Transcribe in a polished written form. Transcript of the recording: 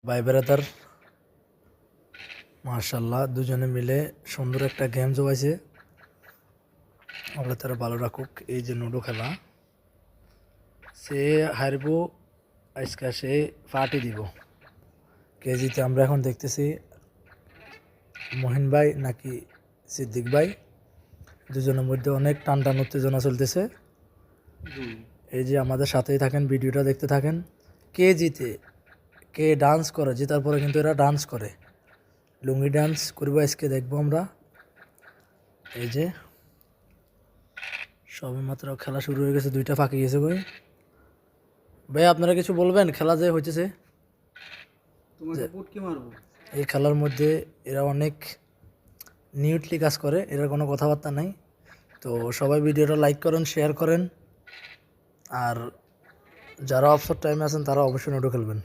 ভাই ব্রাদার মাশাল্লাহ দুজনে মিলে সুন্দর একটা গেম জমাইছে। আমরা তারা ভালো রাখুক। এই যে লুডো খেলা, সে হারবো আজকে, সে পার্টি দিব কেজিতে। আমরা এখন দেখতেছি মহিন ভাই নাকি সিদ্দিক ভাই, দুজনের মধ্যে অনেক টান টান উত্তেজনা চলতেছে। এই যে আমাদের সাথেই থাকেন, ভিডিওটা দেখতে থাকেন। কে জিতে, কে ডান্স করে, জেতার পরে কিন্তু এরা ডান্স করে, লুঙ্গি ডান্স করবো আজকে, দেখবো আমরা। এই যে সবে মাত্র খেলা শুরু হয়ে গেছে, দুইটা ফাঁকি গেছে। কই ভাই আপনারা কিছু বলবেন? খেলা যে হইতেছে, এই খেলার মধ্যে এরা অনেক নিউটলি কাজ করে, এরা কোনো কথাবার্তা নাই। তো সবাই ভিডিওটা লাইক করেন, শেয়ার করেন, আর যারা অবসর টাইমে আছেন তারা অবশ্যই লুডো খেলবেন।